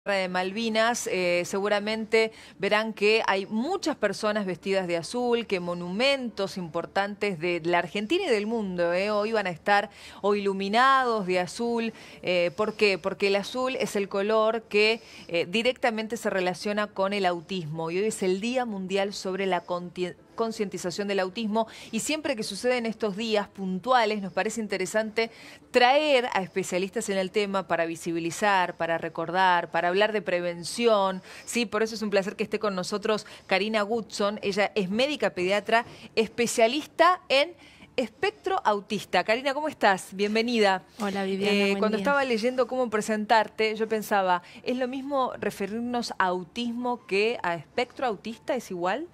De Malvinas, seguramente verán que hay muchas personas vestidas de azul, que monumentos importantes de la Argentina y del mundo hoy van a estar iluminados de azul. ¿Por qué? Porque el azul es el color que directamente se relaciona con el autismo y hoy es el Día Mundial sobre la concientización del autismo, y siempre que suceden estos días puntuales nos parece interesante traer a especialistas en el tema para visibilizar, para recordar, para hablar de prevención, ¿sí? Por eso es un placer que esté con nosotros Karina Goodson. Ella es médica pediatra, especialista en espectro autista. Karina, ¿cómo estás? Bienvenida. Hola, Viviana, Cuando día. estaba leyendo cómo presentarte, yo pensaba, ¿es lo mismo referirnos a autismo que a espectro autista? ¿Es igual?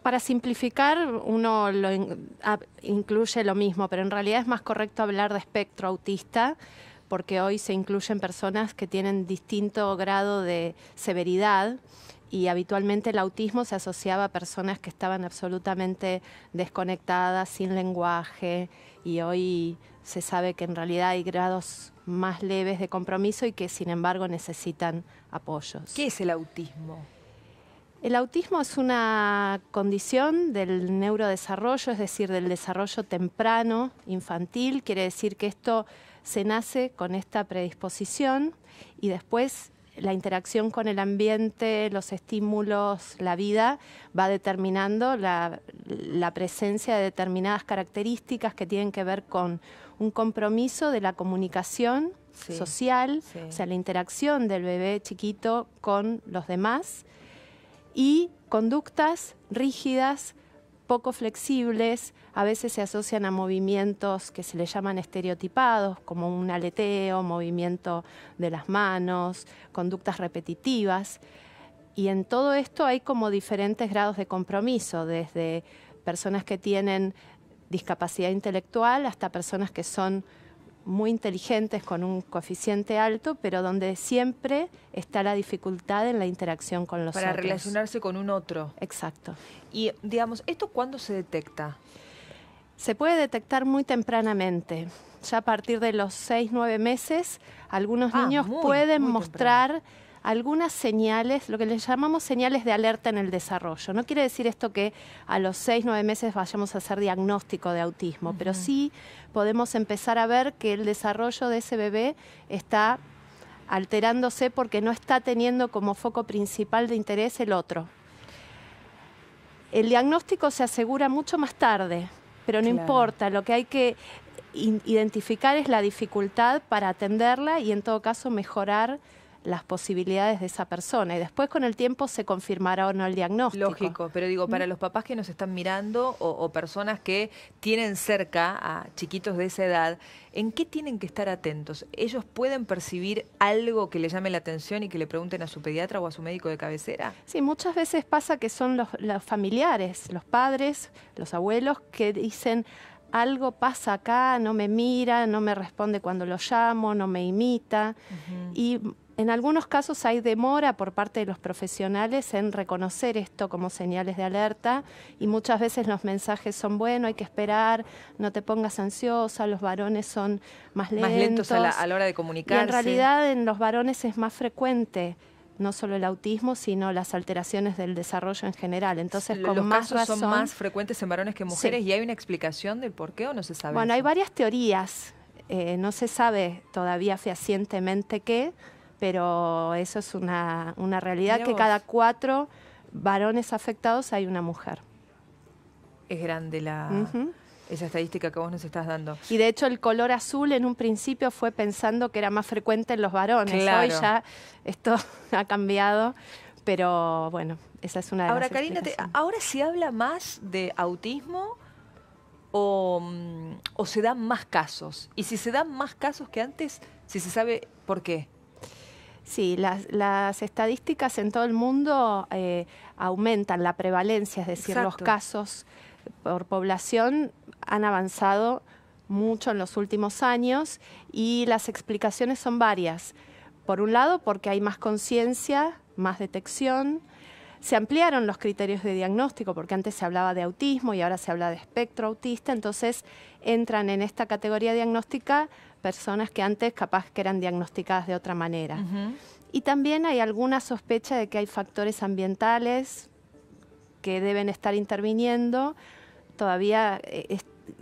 Para simplificar, uno incluye lo mismo, pero en realidad es más correcto hablar de espectro autista, porque hoy se incluyen personas que tienen distinto grado de severidad y habitualmente el autismo se asociaba a personas que estaban absolutamente desconectadas, sin lenguaje, y hoy se sabe que en realidad hay grados más leves de compromiso y que sin embargo necesitan apoyos. ¿Qué es el autismo? El autismo es una condición del neurodesarrollo, es decir, del desarrollo temprano, infantil. Quiere decir que esto se nace con esta predisposición y después la interacción con el ambiente, los estímulos, la vida, va determinando la presencia de determinadas características que tienen que ver con un compromiso de la comunicación social, o sea, la interacción del bebé chiquito con los demás, y conductas rígidas, poco flexibles, a veces se asocian a movimientos que se le llaman estereotipados, como un aleteo, movimiento de las manos, conductas repetitivas. Y en todo esto hay como diferentes grados de compromiso, desde personas que tienen discapacidad intelectual hasta personas que son muy inteligentes con un coeficiente alto, pero donde siempre está la dificultad en la interacción con los otros. Para relacionarse con un otro. Exacto. Y, digamos, ¿esto cuándo se detecta? Se puede detectar muy tempranamente. Ya a partir de los 6, 9 meses, algunos niños pueden mostrar algunas señales, lo que les llamamos señales de alerta en el desarrollo. No quiere decir esto que a los 6, 9 meses vayamos a hacer diagnóstico de autismo, pero sí podemos empezar a ver que el desarrollo de ese bebé está alterándose porque no está teniendo como foco principal de interés el otro. El diagnóstico se asegura mucho más tarde, pero no importa, lo que hay que identificar es la dificultad para atenderla y en todo caso mejorar las posibilidades de esa persona, y después con el tiempo se confirmará o no el diagnóstico. Lógico, pero digo, para los papás que nos están mirando o personas que tienen cerca a chiquitos de esa edad, ¿en qué tienen que estar atentos? ¿Ellos pueden percibir algo que le llame la atención y que le pregunten a su pediatra o a su médico de cabecera? Sí, muchas veces pasa que son los familiares, los padres, los abuelos que dicen: algo pasa acá, no me mira, no me responde cuando lo llamo, no me imita. Y en algunos casos hay demora por parte de los profesionales en reconocer esto como señales de alerta, y muchas veces los mensajes son: bueno, hay que esperar, no te pongas ansiosa, los varones son más lentos a la hora de comunicarse. Y en realidad en los varones es más frecuente no solo el autismo, sino las alteraciones del desarrollo en general. Entonces, con más razón... ¿Los casos son más frecuentes en varones que en mujeres? ¿Y hay una explicación del por qué o no se sabe? Bueno, hay varias teorías. No se sabe todavía fehacientemente qué, pero eso es una realidad, que cada 4 varones afectados hay una mujer. Es grande esa estadística que vos nos estás dando. Y de hecho el color azul en un principio fue pensando que era más frecuente en los varones. Claro. Hoy ya esto ha cambiado, pero bueno, esa es una de las Karina, ¿ahora se habla más de autismo o se dan más casos? Y si se dan más casos que antes, si se sabe por qué. Sí, las estadísticas en todo el mundo aumentan la prevalencia, es decir, los casos por población han avanzado mucho en los últimos años, y las explicaciones son varias. Por un lado, porque hay más conciencia, más detección. Se ampliaron los criterios de diagnóstico, porque antes se hablaba de autismo y ahora se habla de espectro autista, entonces entran en esta categoría diagnóstica personas que antes capaz que eran diagnosticadas de otra manera. Y también hay alguna sospecha de que hay factores ambientales que deben estar interviniendo. Todavía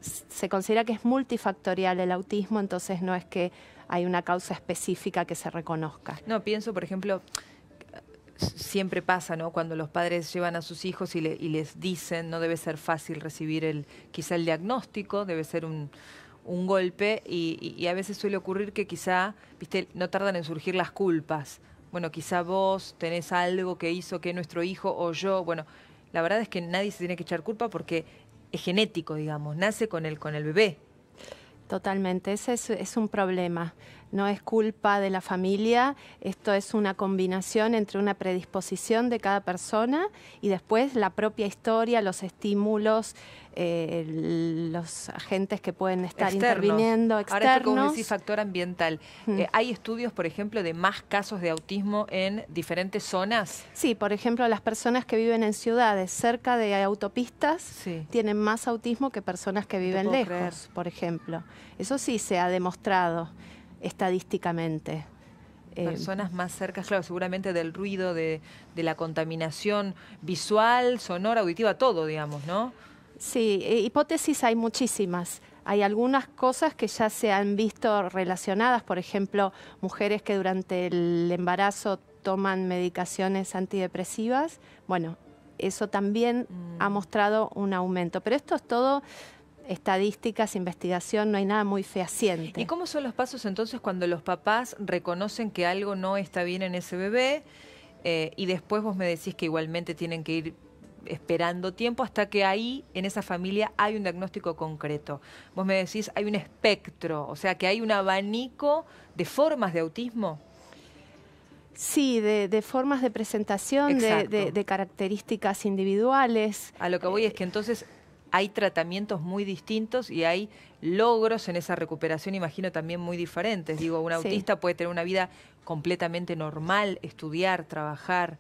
se considera que es multifactorial el autismo, entonces no es que hay una causa específica que se reconozca. No, pienso, por ejemplo, siempre pasa, ¿no? Cuando los padres llevan a sus hijos y les dicen, no debe ser fácil recibir quizá el diagnóstico, debe ser un golpe y a veces suele ocurrir que quizá, viste, no tardan en surgir las culpas. Bueno, quizá vos tenés algo que hizo que nuestro hijo o yo, bueno, la verdad es que nadie se tiene que echar culpa porque es genético, digamos, nace con el bebé. Totalmente, ese es un problema. No es culpa de la familia, esto es una combinación entre una predisposición de cada persona y después la propia historia, los estímulos, los agentes que pueden estar interviniendo, externos. Ahora, esto que vos decís, factor ambiental. ¿Hay estudios, por ejemplo, de más casos de autismo en diferentes zonas? Sí, por ejemplo, las personas que viven en ciudades cerca de autopistas tienen más autismo que personas que viven lejos, por ejemplo. Eso sí se ha demostrado estadísticamente. Personas más cercas, claro, seguramente del ruido, de la contaminación visual, sonora, auditiva, todo, digamos, ¿no? Sí, hipótesis hay muchísimas. Hay algunas cosas que ya se han visto relacionadas, por ejemplo, mujeres que durante el embarazo toman medicaciones antidepresivas. Bueno, eso también ha mostrado un aumento. Pero esto es todo estadísticas, investigación, no hay nada muy fehaciente. ¿Y cómo son los pasos entonces cuando los papás reconocen que algo no está bien en ese bebé y después vos me decís que igualmente tienen que ir esperando tiempo hasta que ahí, en esa familia, hay un diagnóstico concreto? Vos me decís, hay un espectro, o sea que hay un abanico de formas de autismo. Sí, de formas de presentación, de características individuales. A lo que voy es que entonces hay tratamientos muy distintos y hay logros en esa recuperación, imagino, también muy diferentes. Digo, un autista puede tener una vida completamente normal, estudiar, trabajar.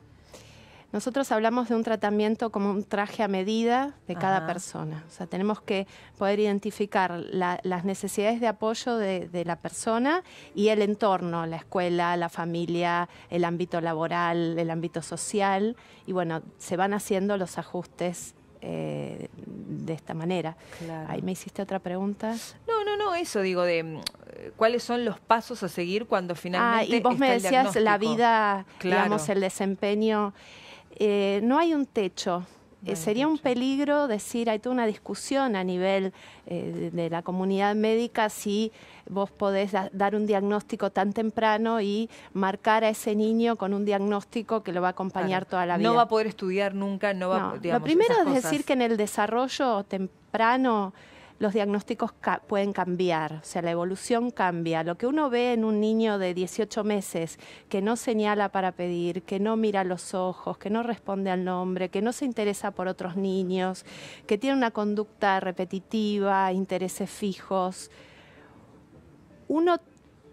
Nosotros hablamos de un tratamiento como un traje a medida de cada persona. O sea, tenemos que poder identificar las necesidades de apoyo de la persona y el entorno, la escuela, la familia, el ámbito laboral, el ámbito social. Y bueno, se van haciendo los ajustes de esta manera. Claro. Ahí me hiciste otra pregunta. No, eso digo, de cuáles son los pasos a seguir cuando finalmente y vos me decías la vida, claro, digamos, el desempeño. No hay un techo. Sería un peligro decir, hay toda una discusión a nivel de la comunidad médica si vos podés dar un diagnóstico tan temprano y marcar a ese niño con un diagnóstico que lo va a acompañar toda la vida. No va a poder estudiar nunca, no va, digamos, lo primero es decir que en el desarrollo temprano los diagnósticos pueden cambiar, o sea, la evolución cambia. Lo que uno ve en un niño de 18 meses que no señala para pedir, que no mira los ojos, que no responde al nombre, que no se interesa por otros niños, que tiene una conducta repetitiva, intereses fijos, uno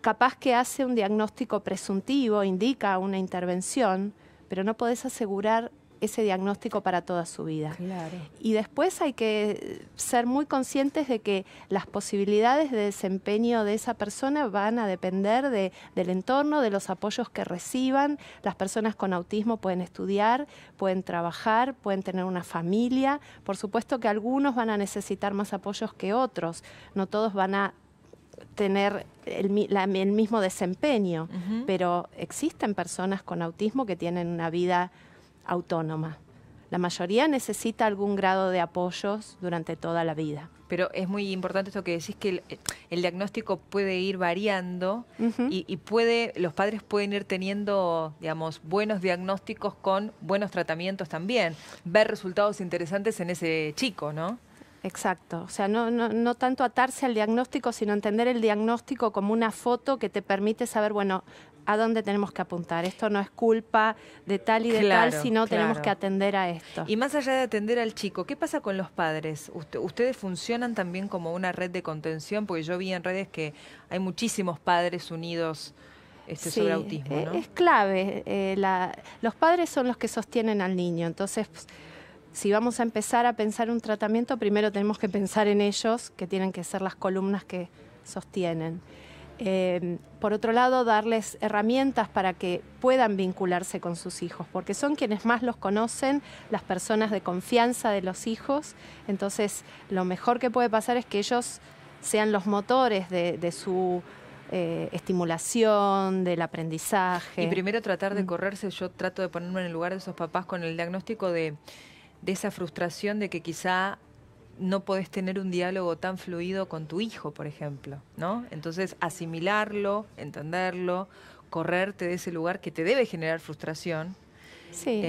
capaz que hace un diagnóstico presuntivo, indica una intervención, pero no podés asegurar ese diagnóstico para toda su vida. Claro. Y después hay que ser muy conscientes de que las posibilidades de desempeño de esa persona van a depender del entorno, de los apoyos que reciban. Las personas con autismo pueden estudiar, pueden trabajar, pueden tener una familia. Por supuesto que algunos van a necesitar más apoyos que otros. No todos van a tener el mismo desempeño, pero existen personas con autismo que tienen una vida autónoma. La mayoría necesita algún grado de apoyos durante toda la vida. Pero es muy importante esto que decís, que el diagnóstico puede ir variando y los padres pueden ir teniendo, digamos, buenos diagnósticos con buenos tratamientos también, ver resultados interesantes en ese chico, ¿no? Exacto, o sea, no tanto atarse al diagnóstico, sino entender el diagnóstico como una foto que te permite saber, bueno, a dónde tenemos que apuntar. Esto no es culpa de tal y de tal, sino tenemos que atender a esto. Y más allá de atender al chico, ¿qué pasa con los padres? ¿Ustedes funcionan también como una red de contención? Porque yo vi en redes que hay muchísimos padres unidos sobre autismo, ¿no? Es clave. Los padres son los que sostienen al niño, entonces si vamos a empezar a pensar un tratamiento, primero tenemos que pensar en ellos, que tienen que ser las columnas que sostienen. Por otro lado, darles herramientas para que puedan vincularse con sus hijos, porque son quienes más los conocen, las personas de confianza de los hijos. Entonces, lo mejor que puede pasar es que ellos sean los motores de su estimulación, del aprendizaje. Y primero tratar de correrse. Yo trato de ponerme en el lugar de esos papás con el diagnóstico de esa frustración de que quizá no podés tener un diálogo tan fluido con tu hijo, por ejemplo, ¿no? Entonces, asimilarlo, entenderlo, correrte de ese lugar que te debe generar frustración. Sí,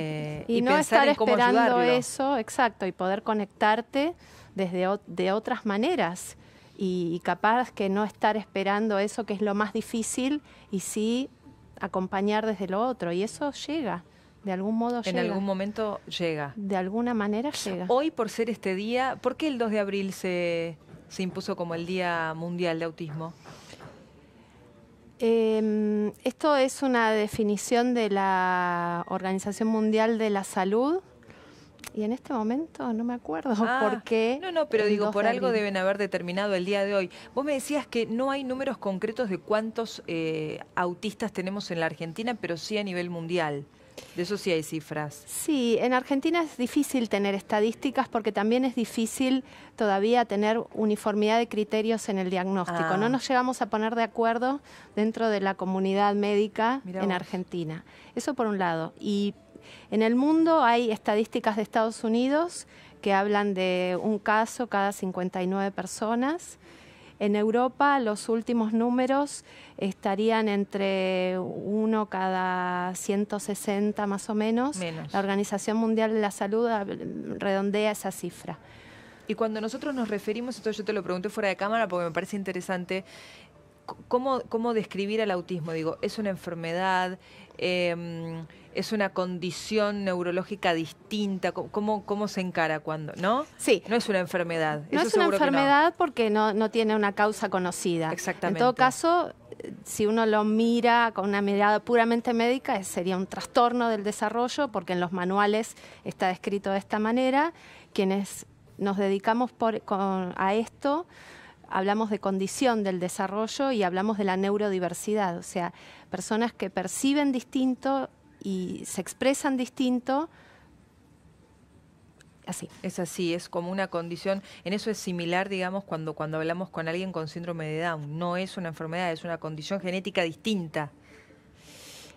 y no estar esperando eso, exacto, y poder conectarte de otras maneras. Y capaz que no estar esperando eso, que es lo más difícil, y sí acompañar desde lo otro. Y eso llega. De algún modo llega. En algún momento llega. De alguna manera llega. Hoy, por ser este día, ¿por qué el 2 de abril se impuso como el Día Mundial de Autismo? Esto es una definición de la Organización Mundial de la Salud. Y en este momento no me acuerdo por qué. No, pero digo, por algo deben haber determinado el día de hoy. Vos me decías que no hay números concretos de cuántos autistas tenemos en la Argentina, pero sí a nivel mundial. De eso sí hay cifras. Sí, en Argentina es difícil tener estadísticas porque también es difícil todavía tener uniformidad de criterios en el diagnóstico. No nos llegamos a poner de acuerdo dentro de la comunidad médica en Argentina. Eso por un lado. Y en el mundo hay estadísticas de Estados Unidos que hablan de un caso cada 59 personas. En Europa los últimos números estarían entre 1 cada 160 más o menos. La Organización Mundial de la Salud redondea esa cifra. Y cuando nosotros nos referimos, esto yo te lo pregunté fuera de cámara porque me parece interesante, ¿cómo describir al autismo? Digo, ¿es una enfermedad? ¿Es una condición neurológica distinta? ¿Cómo se encara cuando? ¿No? Sí. No es una enfermedad. No es una enfermedad porque no tiene una causa conocida. Exactamente. En todo caso, si uno lo mira con una mirada puramente médica, sería un trastorno del desarrollo, porque en los manuales está descrito de esta manera. Quienes nos dedicamos a esto, hablamos de condición del desarrollo y hablamos de la neurodiversidad, o sea, personas que perciben distinto y se expresan distinto, así. Es así, es como una condición. En eso es similar, digamos, cuando hablamos con alguien con síndrome de Down. No es una enfermedad, es una condición genética distinta.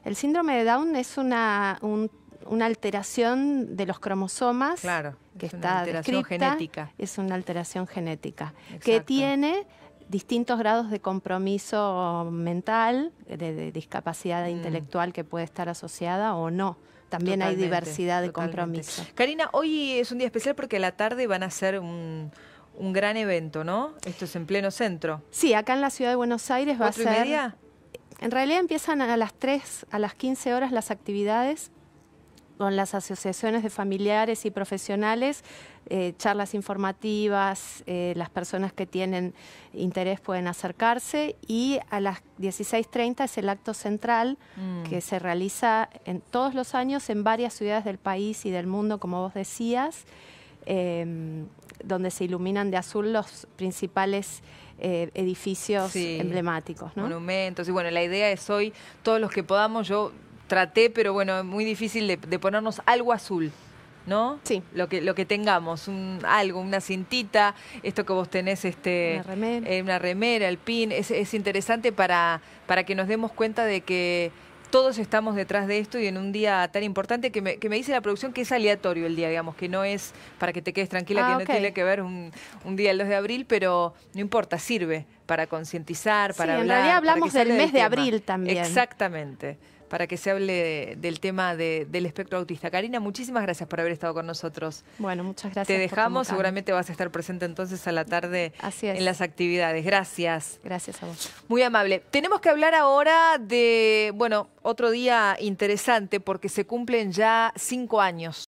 El síndrome de Down es una alteración de los cromosomas. Claro, que es está una alteración descrita, genética. Es una alteración genética. Exacto. Que tiene distintos grados de compromiso mental, de discapacidad intelectual que puede estar asociada o no. También hay diversidad de compromiso. Karina, hoy es un día especial porque a la tarde van a hacer un gran evento, ¿no? Esto es en pleno centro. Sí, acá en la ciudad de Buenos Aires va a ser... ¿4:30? En realidad empiezan a las 3, a las 15 horas las actividades con las asociaciones de familiares y profesionales, charlas informativas, las personas que tienen interés pueden acercarse, y a las 16:30 es el acto central que se realiza todos los años en varias ciudades del país y del mundo, como vos decías, donde se iluminan de azul los principales edificios emblemáticos, ¿no? Monumentos. Y bueno, la idea es hoy, todos los que podamos, yo traté, pero bueno, es muy difícil de ponernos algo azul, ¿no? Sí. Lo que tengamos, algo, una cintita, esto que vos tenés, una remera, el pin, es interesante para que nos demos cuenta de que todos estamos detrás de esto, y en un día tan importante que me dice la producción que es aleatorio el día, digamos, que no es para que te quedes tranquila, que no tiene que ver un día el 2 de abril, pero no importa, sirve para concientizar, para hablar. En realidad hablamos del mes de abril también. Exactamente, para que se hable del tema del espectro autista. Karina, muchísimas gracias por haber estado con nosotros. Bueno, muchas gracias. Te dejamos, seguramente vas a estar presente entonces a la tarde en las actividades. Gracias. Gracias a vos. Muy amable. Tenemos que hablar ahora de, bueno, otro día interesante porque se cumplen ya 5 años